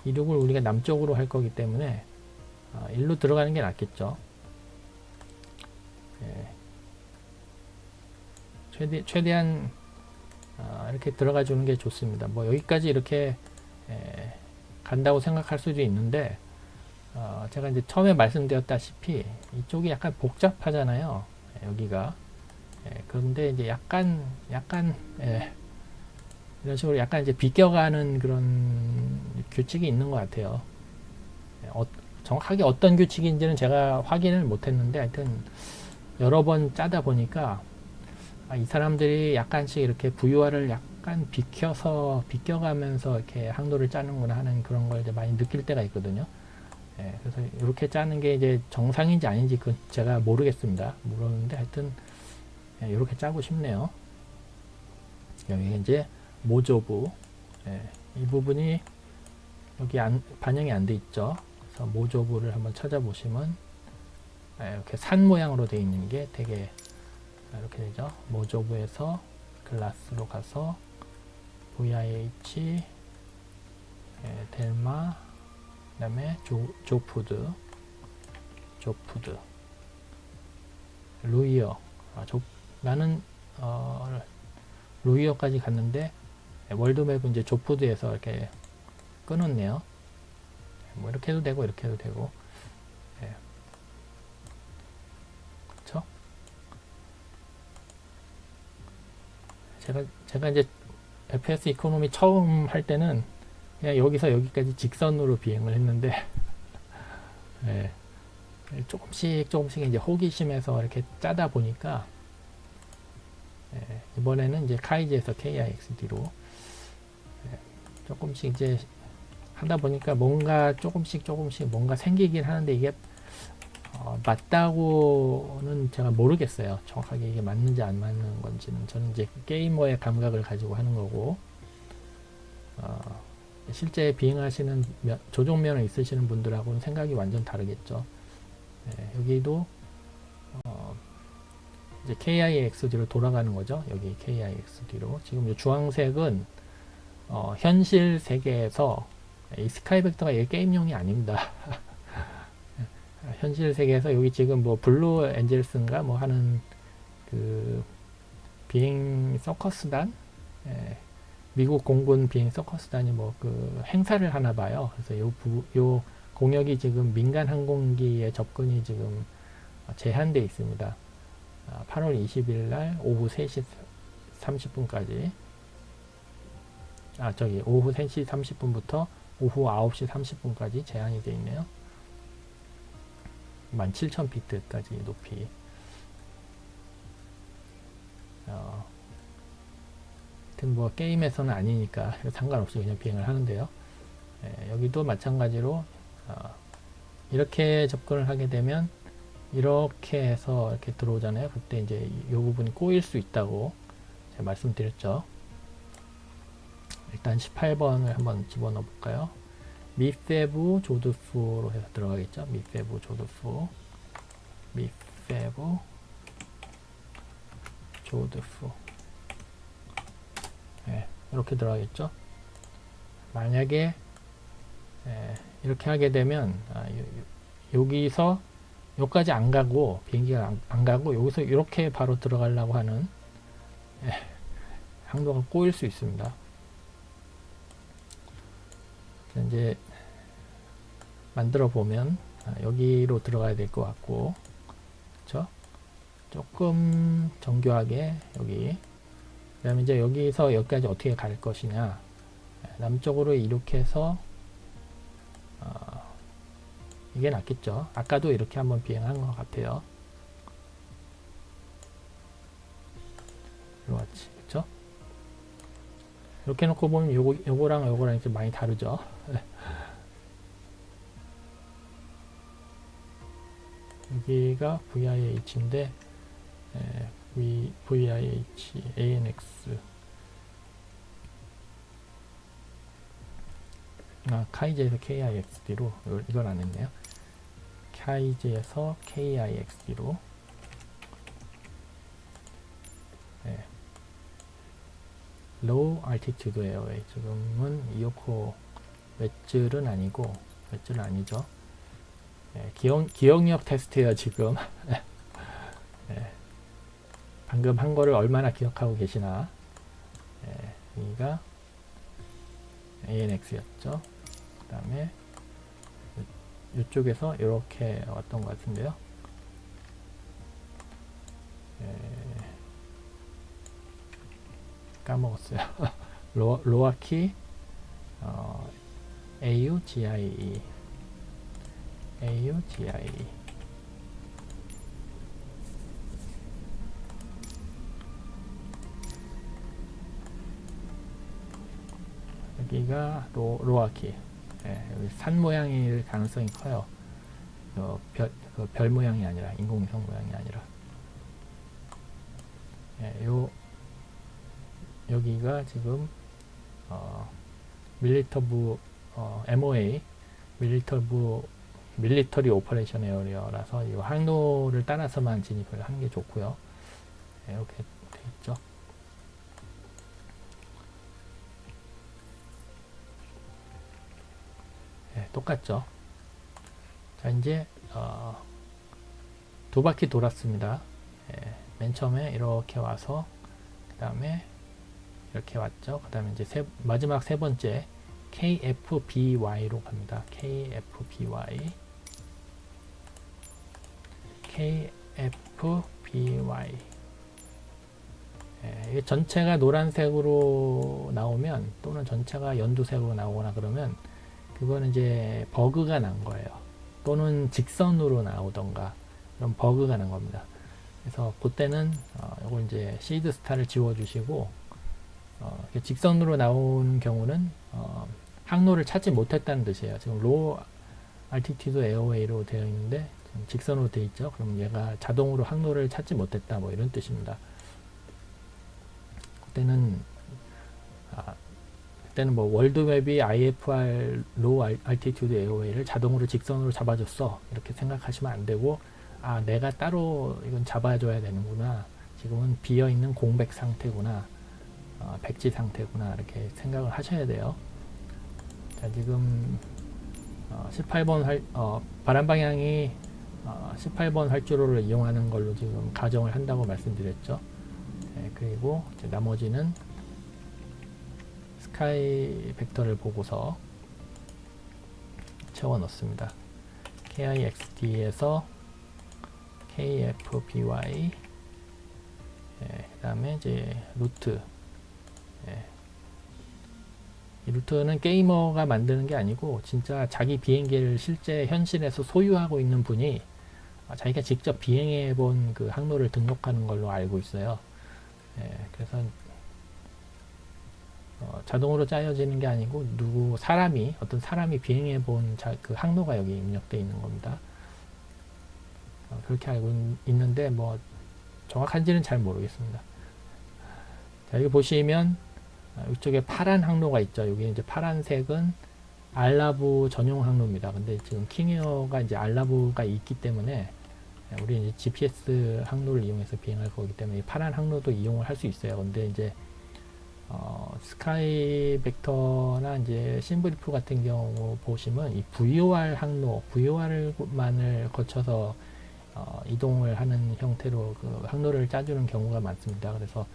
이륙을 우리가 남쪽으로 할 거기 때문에 일로 들어가는 게 낫겠죠. 최대한 이렇게 들어가 주는 게 좋습니다. 뭐 여기까지 이렇게 간다고 생각할 수도 있는데, 제가 이제 처음에 말씀드렸다시피 이쪽이 약간 복잡하잖아요. 여기가. 그런데 이제 약간 이런 식으로 약간 이제 비껴가는 그런 규칙이 있는 것 같아요. 정확하게 어떤 규칙인지는 제가 확인을 못했는데, 하여튼 여러 번 짜다 보니까 이 사람들이 약간씩 이렇게 부유화를 약간 비껴가면서 이렇게 항로를 짜는구나 하는 그런 걸 이제 많이 느낄 때가 있거든요. 그래서 이렇게 짜는 게 이제 정상인지 아닌지 그 제가 모르겠습니다. 모르는데 하여튼 이렇게 짜고 싶네요. 여기 이제 모조부, 이 부분이 여기 반영이 안 돼 있죠. 그래서 모조부를 한번 찾아보시면 이렇게 산 모양으로 되어 있는 게 되게 이렇게 되죠. 모조부에서 클라스로 가서 VIH, 델마, 그 다음에 조푸드, 루이어. 나는 루이어까지 갔는데 월드맵은 이제 조푸드에서 이렇게 끊었네요. 뭐 이렇게 해도 되고 이렇게 해도 되고. 그렇죠? 제가 이제 FPS 이코노미 처음 할 때는 그냥 여기서 여기까지 직선으로 비행을 했는데 조금씩 이제 호기심에서 이렇게 짜다 보니까 이번에는 이제 카이지에서 KIXD로 조금씩 이제 하다 보니까 뭔가 조금씩 뭔가 생기긴 하는데, 이게 맞다고는 제가 모르겠어요. 정확하게 이게 맞는지 안 맞는 건지는. 저는 이제 게이머의 감각을 가지고 하는 거고, 실제 비행하시는 조종면허 있으시는 분들하고는 생각이 완전 다르겠죠. 여기도 이제 KIXD로 돌아가는 거죠. 여기 KIXD로. 지금 주황색은 현실 세계에서 이 스카이벡터가 이게 게임용이 아닙니다. 현실 세계에서 여기 지금 뭐 블루 엔젤스인가 뭐 하는 그 비행 서커스단, 미국 공군 비행 서커스단이 뭐 그 행사를 하나 봐요. 그래서 요 공역이 지금 민간 항공기의 접근이 지금 제한돼 있습니다. 8월 20일 날 오후 3시 30분까지, 오후 3시 30분부터 오후 9시 30분까지 제한이 되어 있네요. 17,000피트까지 높이. 하여튼 뭐 게임에서는 아니니까 상관없이 그냥 비행을 하는데요. 여기도 마찬가지로 이렇게 접근을 하게 되면 이렇게 해서 이렇게 들어오잖아요. 그때 이제 이 부분이 꼬일 수 있다고 제가 말씀드렸죠. 일단 18번을 한번 집어넣어 볼까요? 미페부 조드푸로 해서 들어가겠죠. 미페부 조드푸, 이렇게 들어가겠죠. 만약에 이렇게 하게 되면 여기서 여기까지 안 가고, 비행기가 안 가고 여기서 이렇게 바로 들어가려고 하는 항로가 꼬일 수 있습니다. 이제 만들어 보면 여기로 들어가야 될 것 같고, 그렇죠? 조금 정교하게 여기. 그다음에 이제 여기서 여기까지 어떻게 갈 것이냐. 남쪽으로 이렇게 해서 이게 낫겠죠. 아까도 이렇게 한번 비행한 것 같아요. 이렇지, 그렇죠? 이렇게 놓고 보면 요거랑 이렇게 많이 다르죠. 여기가 VIH인데 VIH ANX 카이제에서 KIXD로 이걸 안 했네요. 카이제에서 KIXD로 Low Altitude Airway 지금은 이오코 웨즐은 아니고 웨즐은 아니죠. 기억력 테스트예요 지금. 방금 한 거를 얼마나 기억하고 계시나. 여기가 ANX였죠. 그 다음에 이쪽에서 이렇게 왔던 것 같은데요. 까먹었어요. 로아키 AUGIE 여기가 로아키. 여기 산 모양일 가능성이 커요. 별 모양이 아니라 인공위성 모양이 아니라. 여기가 지금 밀리터부 MOA 밀리터리 오퍼레이션 에어리어라서 이 항로를 따라서만 진입을 하는 게 좋고요. 이렇게 돼 있죠. 똑같죠. 자, 이제 두 바퀴 돌았습니다. 맨 처음에 이렇게 와서 그 다음에 이렇게 왔죠. 그 다음에 이제 마지막 세 번째 KFBY로 갑니다. KFBY 이게 전체가 노란색으로 나오면 또는 전체가 연두색으로 나오거나 그러면 그거는 이제 버그가 난 거예요. 또는 직선으로 나오던가 그런 버그가 난 겁니다. 그래서 그때는 이걸 이제 시드 스타를 지워주시고 직선으로 나온 경우는 항로를 찾지 못했다는 뜻이에요. 지금 로우 알티튜드 에어웨이로 되어 있는데 지금 직선으로 되어 있죠. 그럼 얘가 자동으로 항로를 찾지 못했다 뭐 이런 뜻입니다. 그때는 뭐 월드웹이 IFR 로우 알티튜드 에어웨이를 자동으로 직선으로 잡아줬어 이렇게 생각하시면 안 되고 내가 따로 이건 잡아줘야 되는구나. 지금은 비어있는 공백 상태구나. 백지 상태구나. 이렇게 생각을 하셔야 돼요. 자, 지금 18번 바람 방향이 18번 활주로를 이용하는 걸로 지금 가정을 한다고 말씀드렸죠. 그리고 이제 나머지는 스카이 벡터를 보고서 채워 넣습니다. KIXD에서 KFBY 그 다음에 이제 루트 이 루트는 게이머가 만드는 게 아니고 진짜 자기 비행기를 실제 현실에서 소유하고 있는 분이 자기가 직접 비행해 본 그 항로를 등록하는 걸로 알고 있어요. 그래서 자동으로 짜여지는 게 아니고 어떤 사람이 비행해 본 그 항로가 여기 입력되어 있는 겁니다. 그렇게 알고 있는데 뭐 정확한지는 잘 모르겠습니다. 자, 여기 보시면 이쪽에 파란 항로가 있죠. 여기 이제 파란색은 알라브 전용 항로입니다. 근데 지금 킹에어가 이제 알라브가 있기 때문에 우리 이제 GPS 항로를 이용해서 비행할 거기 때문에 파란 항로도 이용을 할 수 있어요. 근데 이제 스카이 벡터나 이제 심브리프 같은 경우 보시면 이 VOR 항로, VOR만을 거쳐서 이동을 하는 형태로 그 항로를 짜주는 경우가 많습니다. 그래서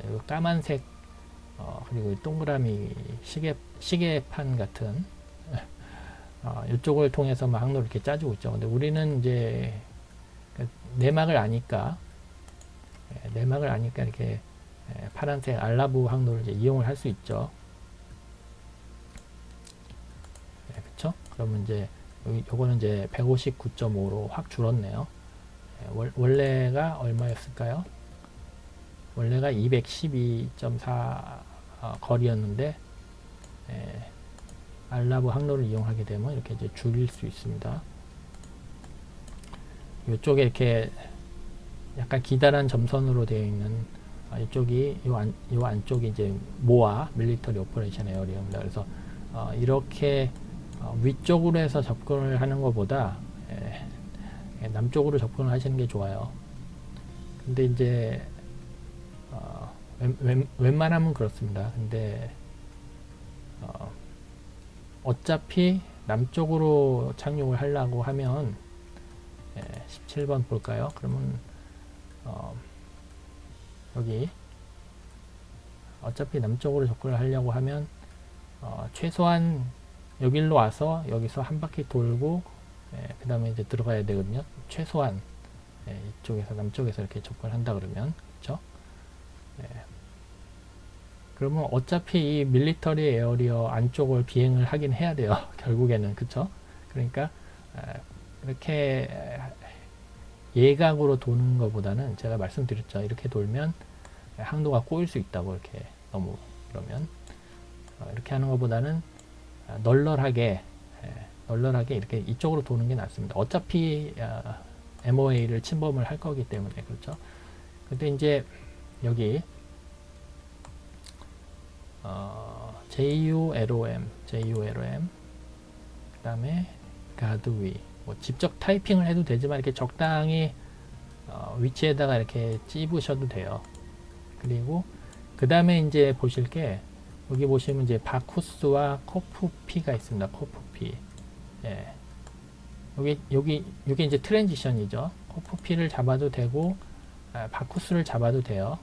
여기 까만색 그리고 동그라미 시계판 같은 이쪽을 통해서만 항로를 이렇게 짜주고 있죠. 근데 우리는 이제 내막을 아니까 이렇게 파란색 알라브 항로를 이제 이용을 할 수 있죠. 그렇죠? 그러면 이제 요거는 이제 159.5로 확 줄었네요. 원래가 얼마였을까요? 원래가 212.4 거리였는데 알라브 항로를 이용하게 되면 이렇게 이제 줄일 수 있습니다. 이쪽에 이렇게 약간 기다란 점선으로 되어 있는 이쪽이 요 안쪽이 이제 모아 밀리터리 오퍼레이션 에어리어입니다. 그래서 이렇게 위쪽으로 해서 접근을 하는 것보다 남쪽으로 접근을 하시는 게 좋아요. 근데 이제 웬만하면 그렇습니다. 근데 어차피 남쪽으로 착륙을 하려고 하면 17번 볼까요? 그러면 여기 어차피 남쪽으로 접근을 하려고 하면 최소한 여기로 와서 여기서 한 바퀴 돌고 그 다음에 이제 들어가야 되거든요. 최소한 이쪽에서 남쪽에서 이렇게 접근을 한다 그러면 그렇죠? 그러면 어차피 이 밀리터리 에어리어 안쪽을 비행을 하긴 해야 돼요. 결국에는 그쵸? 그러니까 이렇게 예각으로 도는 것보다는 제가 말씀드렸죠. 이렇게 돌면 항로가 꼬일 수 있다고 이렇게 너무 그러면 이렇게 하는 것보다는 널널하게 이렇게 이쪽으로 도는 게 낫습니다. 어차피 MOA를 침범을 할 거기 때문에 그렇죠. 근데 이제 여기 JULOM 그 다음에 가드위 뭐 직접 타이핑을 해도 되지만 이렇게 적당히 위치에다가 이렇게 찝으셔도 돼요. 그리고 그 다음에 이제 보실 게 여기 보시면 이제 바쿠스와 코프피가 있습니다. 코프피. 예. 여기 이게 이제 트랜지션이죠. 코프피를 잡아도 되고 바쿠스를 잡아도 돼요.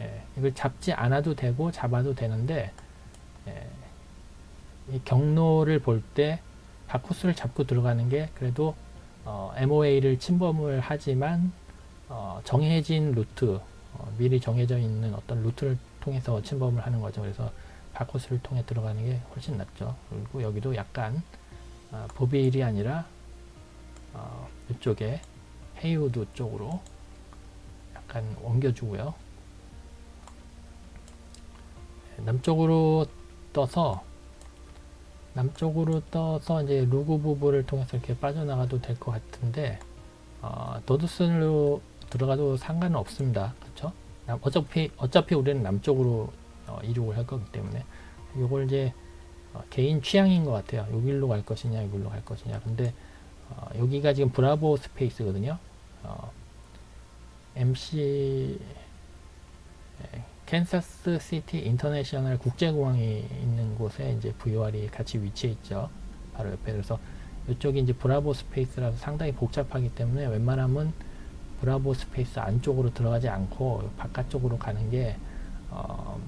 예. 이걸 잡지 않아도 되고 잡아도 되는데 이 경로를 볼 때 바쿠스를 잡고 들어가는 게 그래도 MOA를 침범을 하지만 정해진 루트 미리 정해져 있는 어떤 루트를 통해서 침범을 하는 거죠. 그래서 바쿠스를 통해 들어가는 게 훨씬 낫죠. 그리고 여기도 약간 보빌이 아니라 이쪽에 헤이우드 쪽으로 약간 옮겨주고요. 남쪽으로 떠서 이제 루그 부부를 통해서 이렇게 빠져나가도 될 것 같은데 더드슨으로 들어가도 상관은 없습니다. 그렇죠? 어차피 우리는 남쪽으로 이륙을 할 거기 때문에 이걸 이제 개인 취향인 것 같아요. 여기로 갈 것이냐 여기로 갈 것이냐. 근데 여기가 지금 브라보 스페이스거든요. MC 캔사스 시티 인터내셔널 국제공항이 있는 곳에 이제 VOR이 같이 위치해 있죠. 바로 옆에. 그래서 이쪽이 이제 브라보 스페이스라서 상당히 복잡하기 때문에 웬만하면 브라보 스페이스 안쪽으로 들어가지 않고 바깥쪽으로 가는 게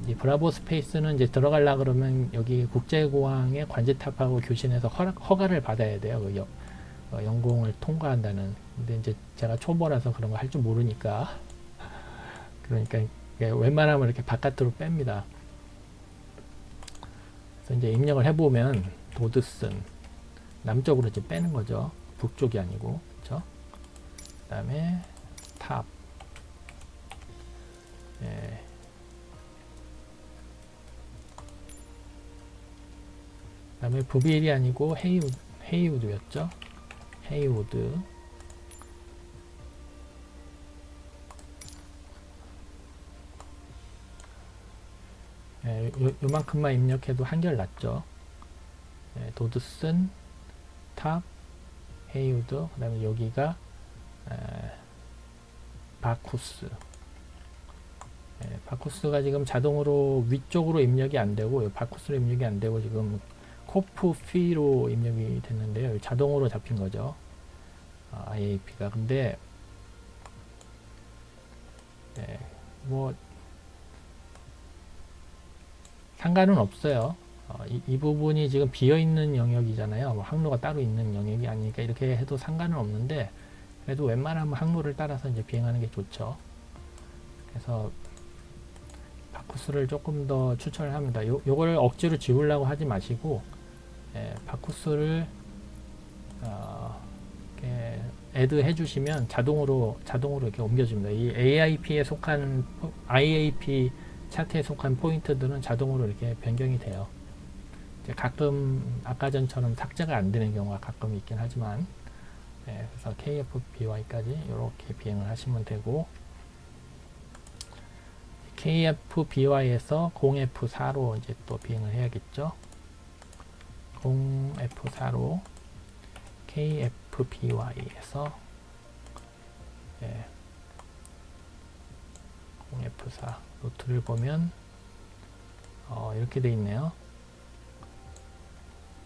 이 브라보 스페이스는 이제 들어가려 그러면 여기 국제공항의 관제탑하고 교신해서 허가를 받아야 돼요. 그 영공을 통과한다는. 근데 이제 제가 초보라서 그런 거 할 줄 모르니까 그러니까 웬만하면 이렇게 바깥으로 뺍니다. 그래서 이제 입력을 해보면 도드슨 남쪽으로 이제 빼는 거죠. 북쪽이 아니고 그렇죠? 그 다음에 탑 그 다음에 부빌이 아니고 헤이우드였죠. 헤이우드 요만큼만 입력해도 한결 낫죠. 도드슨, 탑, 헤이우드, 그 다음에 여기가 바쿠스. 바쿠스가 지금 자동으로 위쪽으로 입력이 안 되고, 바쿠스로 입력이 안 되고, 지금 코프피로 입력이 됐는데요. 자동으로 잡힌 거죠. IAP가. 근데, 뭐, 상관은 없어요. 이 부분이 지금 비어있는 영역이잖아요. 뭐 항로가 따로 있는 영역이 아니니까 이렇게 해도 상관은 없는데, 그래도 웬만하면 항로를 따라서 이제 비행하는 게 좋죠. 그래서, 바쿠스를 조금 더 추천을 합니다. 요걸 억지로 지우려고 하지 마시고, 바쿠스를, 이렇게 애드 해주시면 자동으로 이렇게 옮겨줍니다. 이 IAP 차트에 속한 포인트들은 자동으로 이렇게 변경이 돼요. 가끔 아까 전처럼 삭제가 안 되는 경우가 가끔 있긴 하지만 그래서 KFBY까지 이렇게 비행을 하시면 되고, KFBY에서 0F4로 이제 또 비행을 해야겠죠. 0F4로 KFBY에서 0F4 루트를 보면 이렇게 돼 있네요.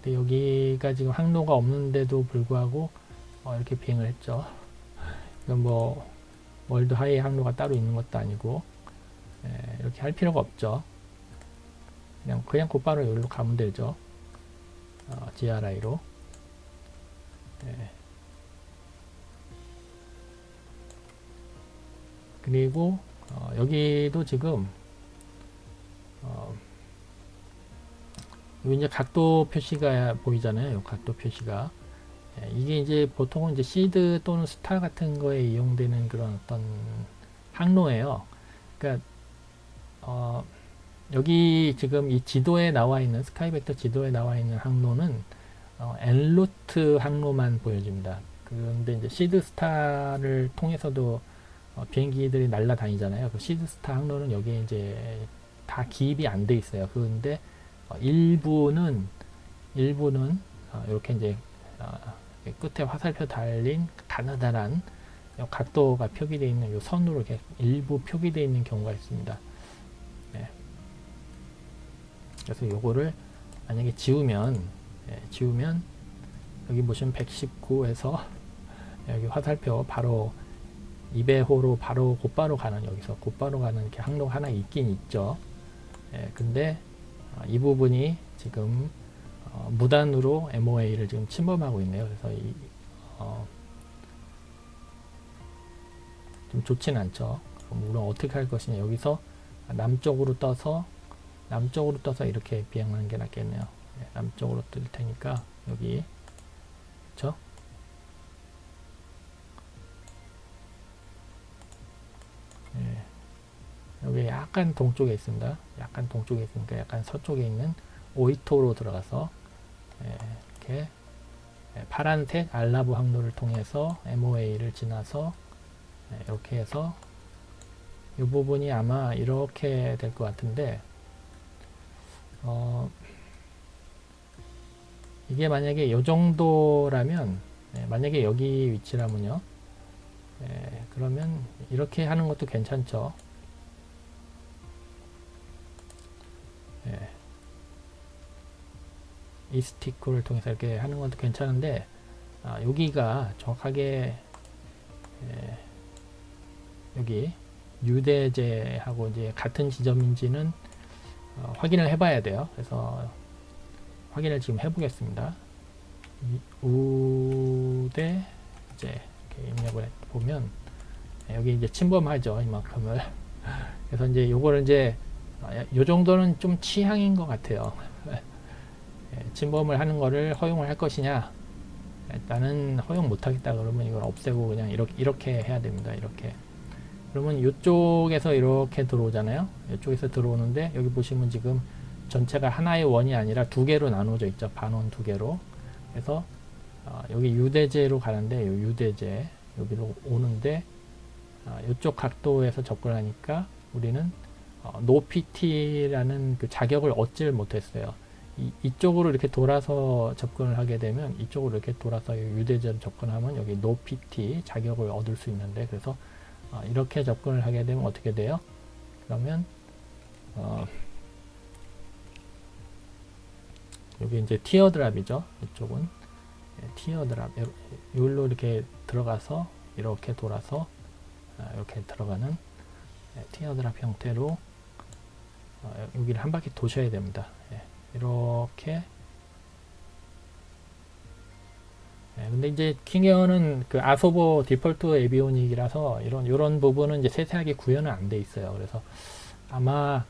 근데 여기가 지금 항로가 없는데도 불구하고 이렇게 비행을 했죠. 이건 뭐 월드 하이 항로가 따로 있는 것도 아니고 이렇게 할 필요가 없죠. 그냥 곧바로 여기로 가면 되죠. GRI로. 그리고 여기도 지금 여기 이제 각도 표시가 보이잖아요. 요 각도 표시가. 이게 이제 보통은 이제 시드 또는 스타 같은 거에 이용되는 그런 어떤 항로예요. 그러니까 여기 지금 이 지도에 나와 있는 스카이벡터 지도에 나와 있는 항로는 엔루트 항로만 보여줍니다. 그런데 이제 시드 스타를 통해서도 비행기들이 날아다니잖아요. 그 시드 스타 항로는 여기에 이제 다 기입이 안 돼 있어요. 그런데 일부는 이렇게 이제 끝에 화살표 달린 가느다란 각도가 표기되어 있는 이 선으로 이렇게 일부 표기되어 있는 경우가 있습니다. 그래서 요거를 만약에 지우면 여기 보시면 119에서 여기 화살표 바로 2배호로 바로 곧바로 가는, 여기서 곧바로 가는 이렇게 항로가 하나 있긴 있죠. 근데 이 부분이 지금 무단으로 MOA를 지금 침범하고 있네요. 그래서 좀 좋진 않죠. 물론 어떻게 할 것이냐, 여기서 남쪽으로 떠서 이렇게 비행하는 게 낫겠네요. 남쪽으로 뜰 테니까 여기, 그쵸? 여기 약간 동쪽에 있습니다. 약간 동쪽에 있으니까 약간 서쪽에 있는 오이토로 들어가서 이렇게 파란색 알라브 항로를 통해서 MOA를 지나서 이렇게 해서 이 부분이 아마 이렇게 될 것 같은데, 이게 만약에 이 정도라면, 만약에 여기 위치라면요, 그러면 이렇게 하는 것도 괜찮죠. 이 스티커를 통해서 이렇게 하는 것도 괜찮은데, 여기가 정확하게 여기 유대제하고 이제 같은 지점인지는 확인을 해봐야 돼요. 그래서 확인을 지금 해보겠습니다. 우대 이제 이렇게 입력을 보면 여기 이제 침범하죠, 이만큼을. 그래서 이제 요거를 이제 요 정도는 좀 취향인 것 같아요. 침범을 하는 거를 허용을 할 것이냐, 일단은 허용 못하겠다 그러면 이걸 없애고 그냥 이렇게 해야 됩니다. 이렇게. 그러면 이쪽에서 이렇게 들어오잖아요. 이쪽에서 들어오는데 여기 보시면 지금 전체가 하나의 원이 아니라 두 개로 나눠져 있죠. 반원 두 개로. 그래서 여기 유대제로 가는데, 요 유대제 여기로 오는데 이쪽 각도에서 접근하니까 우리는 노PT라는 그 자격을 얻지를 못했어요. 이쪽으로 이렇게 돌아서 접근을 하게 되면, 이쪽으로 이렇게 돌아서 유대제로 접근하면 여기 노PT 자격을 얻을 수 있는데, 그래서 이렇게 접근을 하게 되면 어떻게 돼요? 그러면 여기 이제 티어드랍이죠. 이쪽은 티어드랍, 여기로 이렇게 들어가서 이렇게 돌아서 이렇게 들어가는 티어드랍 형태로 여기를 한 바퀴 도셔야 됩니다. 이렇게. 근데 이제 킹에어는 그 아소보 디폴트 에비오닉이라서 이런 부분은 이제 세세하게 구현은 안 돼 있어요. 그래서 아마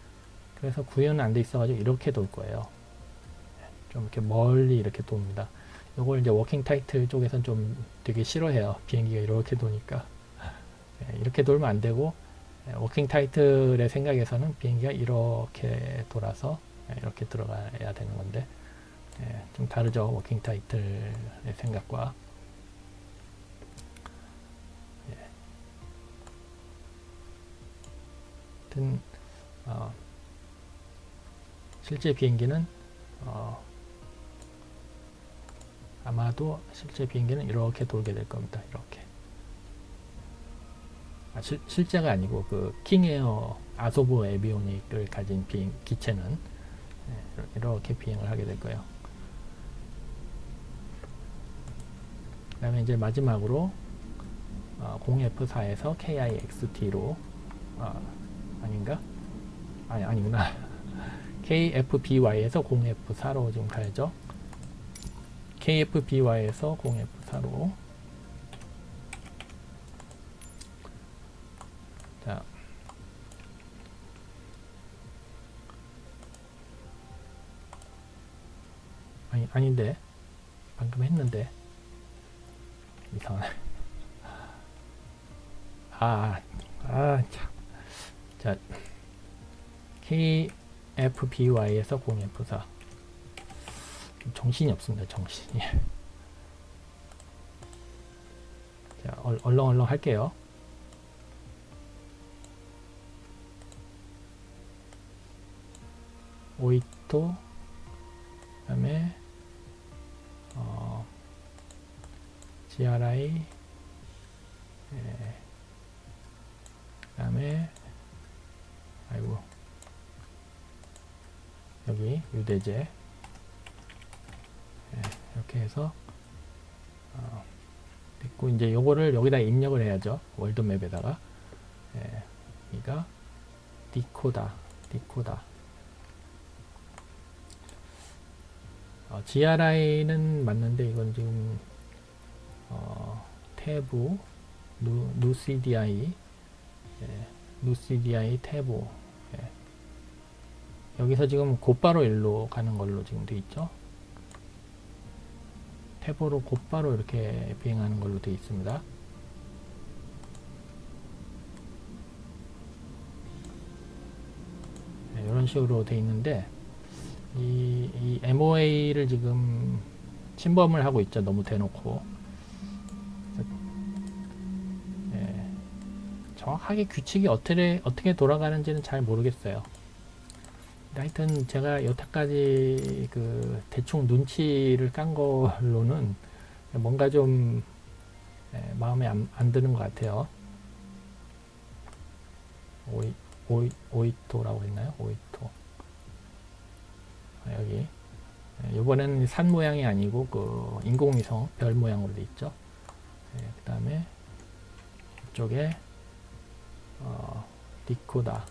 그래서 구현은 안 돼 있어가지고 이렇게 돌 거예요. 좀 이렇게 멀리 이렇게 돕니다. 요걸 이제 워킹 타이틀 쪽에서는 좀 되게 싫어해요. 비행기가 이렇게 도니까. 이렇게 돌면 안 되고, 워킹 타이틀의 생각에서는 비행기가 이렇게 돌아서 이렇게 들어가야 되는 건데, 좀 다르죠. 워킹 타이틀의 생각과. 하여튼 실제 비행기는 아마도 실제 비행기는 이렇게 돌게 될 겁니다. 이렇게. 실제가 아니고 그 킹에어 아소브 에비오닉을 가진 기체는 이렇게 비행을 하게 될 거예요. 그 다음에 이제 마지막으로 0F4에서 KIXT로 아닌가? 아니구나. KFBY에서 0F4로 지금 가야죠. KFBY에서 0F4로. 자, 아닌데 방금 했는데 이상하네. 참. 자, KFBY에서 0F4. 정신이 없습니다. 정신이. 자, 얼렁얼렁 할게요. 오이토, 그 다음에 GRI, 그 다음에 아이고 여기 유대제 이렇게 해서 됐고, 이제 요거를 여기다 입력을 해야죠. 월드맵에다가. 여기가 디코다. GRI는 맞는데 이건 지금 태부 누CDI 태부. 여기서 지금 곧바로 일로 가는 걸로 지금 돼 있죠. 태보로 곧바로 이렇게 비행하는 걸로 되어 있습니다. 이런 식으로 되어 있는데 이 MOA를 지금 침범을 하고 있죠. 너무 대놓고. 정확하게 규칙이 어떻게 돌아가는지는 잘 모르겠어요. 하여튼 제가 여태까지 그 대충 눈치를 깐 걸로는 뭔가 좀 마음에 안 드는 것 같아요. 오이토라고 했나요? 오이토. 여기 이번에는 산 모양이 아니고 그 인공위성 별 모양으로 돼 있죠. 그 다음에 이쪽에 디코다.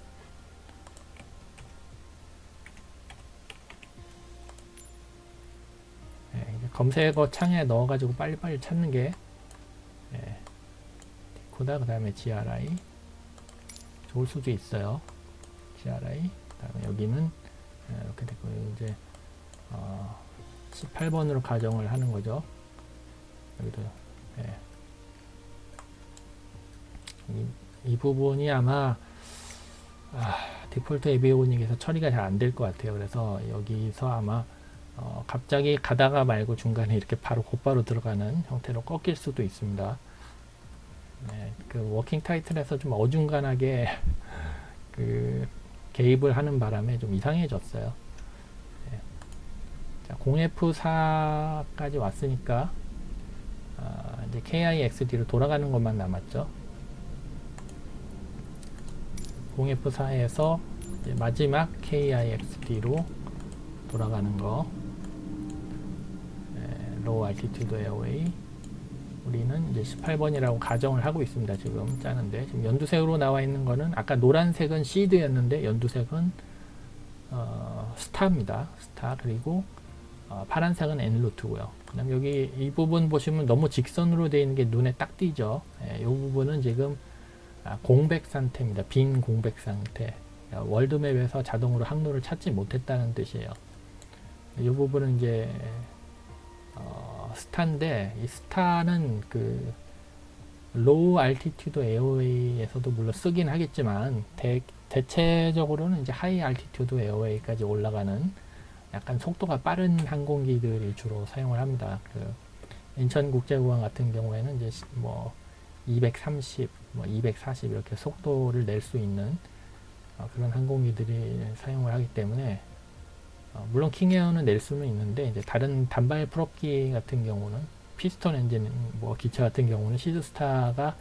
검색어 창에 넣어가지고 빨리빨리 찾는 게 디코다. 그 다음에 GRI 좋을 수도 있어요. GRI. 그 다음에 여기는 이렇게 되고 이제 18번으로 가정을 하는 거죠. 여기도 이 부분이 아마 디폴트 에비오닉에서 처리가 잘 안 될 것 같아요. 그래서 여기서 아마 갑자기 가다가 말고 중간에 이렇게 곧바로 들어가는 형태로 꺾일 수도 있습니다. 그 워킹 타이틀에서 좀 어중간하게 그 개입을 하는 바람에 좀 이상해졌어요. 자, 0F4까지 왔으니까 이제 KIXD로 돌아가는 것만 남았죠. 0F4에서 마지막 KIXD로 돌아가는 거. 로우 알티튜드 에어웨이. 우리는 이제 18번이라고 가정을 하고 있습니다. 지금 짜는데 지금 연두색으로 나와 있는 거는 아까 노란색은 시드였는데 연두색은 스타입니다. 스타. 그리고 파란색은 엔루트고요. 그다음 여기 이 부분 보시면 너무 직선으로 되어 있는 게 눈에 딱 띄죠. 이 부분은 지금 공백 상태입니다. 빈 공백 상태. 월드맵에서 자동으로 항로를 찾지 못했다는 뜻이에요. 이 부분은 이제 스타인데, 이 스타는 그 로우 알티튜드 에어웨이에서도 물론 쓰긴 하겠지만 대체적으로는 이제 하이 알티튜드 에어웨이까지 올라가는 약간 속도가 빠른 항공기들이 주로 사용을 합니다. 그 인천국제공항 같은 경우에는 이제 뭐 230, 뭐 240 이렇게 속도를 낼 수 있는 그런 항공기들이 사용을 하기 때문에 물론 킹에어는 낼 수는 있는데 이제 다른 단발 풀업기 같은 경우는 피스톤 엔진 뭐 기체 같은 경우는 시드스타가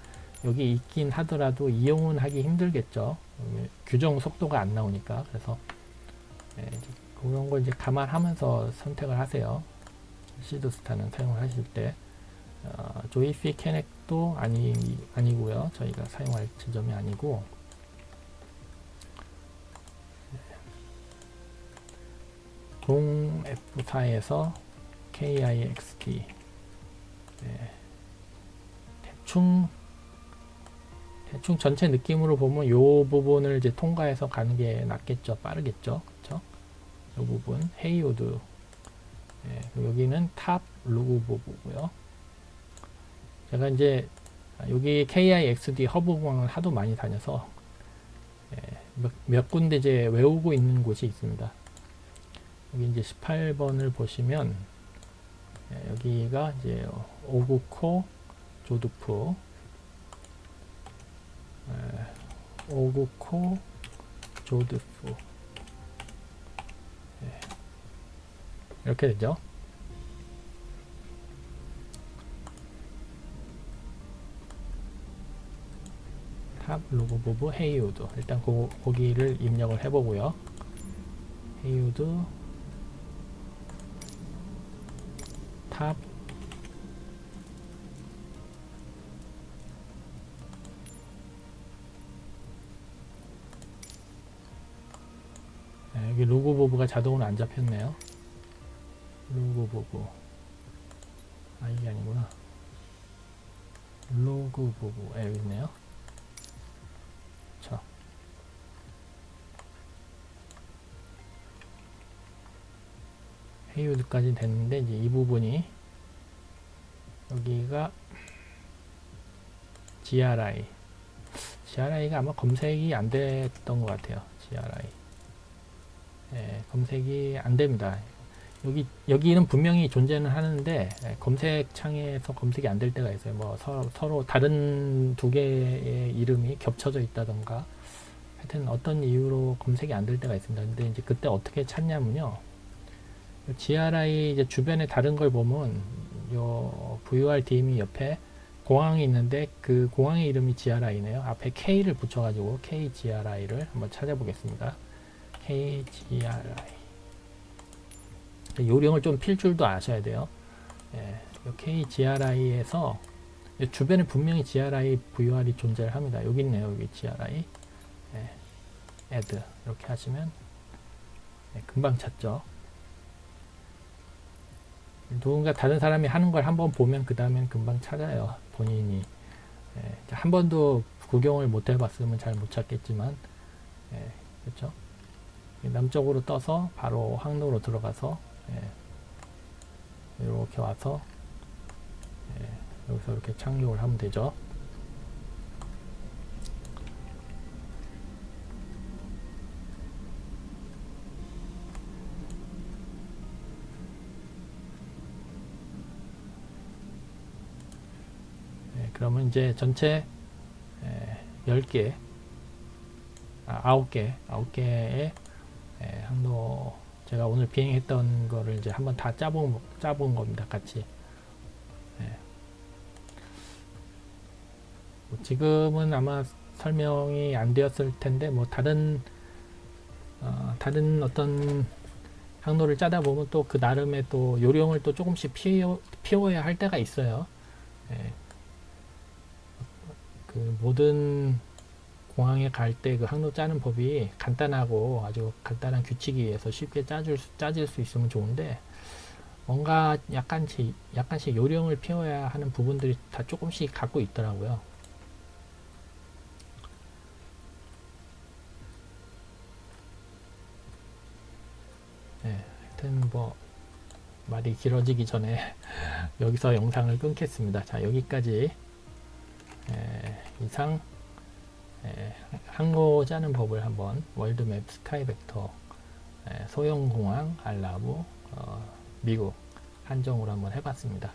여기 있긴 하더라도 이용은 하기 힘들겠죠. 규정 속도가 안 나오니까. 그래서 그런 걸 이제 감안하면서 선택을 하세요. 시드스타는 사용을 하실 때 조이피 캐넥도 아니고요. 저희가 사용할 지점이 아니고 동 F4에서 KIXD 대충 전체 느낌으로 보면 이 부분을 이제 통과해서 가는 게 낫겠죠. 빠르겠죠. 그렇죠? 이 부분 헤이오드 여기는 탑 루그보고요. 제가 이제 여기 KIXD 허브 공항을 하도 많이 다녀서 몇 군데 이제 외우고 있는 곳이 있습니다. 여기 이제 18번을 보시면 여기가 이제 오구코 조드프 오구코 조드프 이렇게 되죠. 탑 루그보브 헤이우드 일단 거기를 입력을 해보고요. 헤이우드 탑 여기 루그보브가 자동으로 안 잡혔네요. 루그보브 이게 아니구나. 루그보브 여기 있네요. 자, 헤이우드까지 됐는데 이제 이 부분이 여기가 GRI가 아마 검색이 안 됐던 것 같아요. GRI 검색이 안 됩니다. 여기는 분명히 존재는 하는데 검색 창에서 검색이 안 될 때가 있어요. 뭐 서로 다른 두 개의 이름이 겹쳐져 있다던가 하여튼 어떤 이유로 검색이 안 될 때가 있습니다. 근데 이제 그때 어떻게 찾냐면요. GRI 이제 주변에 다른 걸 보면 요 VORDM이 옆에 공항이 있는데 그 공항의 이름이 GRI네요. 앞에 K를 붙여가지고 KGRI를 한번 찾아보겠습니다. KGRI 요령을 좀 필 줄도 아셔야 돼요. KGRI에서 주변에 분명히 GRI, VOR이 존재를 합니다. 여기 있네요. 여기 GRI add 이렇게 하시면 금방 찾죠. 누군가 다른 사람이 하는 걸 한번 보면 그 다음엔 금방 찾아요. 본인이 한 번도 구경을 못 해봤으면 잘 못 찾겠지만 그렇죠. 남쪽으로 떠서 바로 항로로 들어가서 이렇게 와서 여기서 이렇게 착륙을 하면 되죠. 그러면 이제 전체 10개 9개의 항로 제가 오늘 비행했던 거를 이제 한번 다 짜본 겁니다. 같이. 지금은 아마 설명이 안 되었을 텐데 뭐 다른 어떤 항로를 짜다 보면 또 그 나름의 또 요령을 또 조금씩 피워야 할 때가 있어요. 그 모든 공항에 갈 때 그 항로 짜는 법이 간단하고 아주 간단한 규칙에 의해서 쉽게 짜질 수 있으면 좋은데 뭔가 약간씩 요령을 피워야 하는 부분들이 다 조금씩 갖고 있더라고요. 하여튼 뭐 말이 길어지기 전에 여기서 영상을 끊겠습니다. 자, 여기까지 이상 항로 짜는 법을 한번 월드맵 스카이벡터 소형공항 알라브 미국 한정으로 한번 해봤습니다.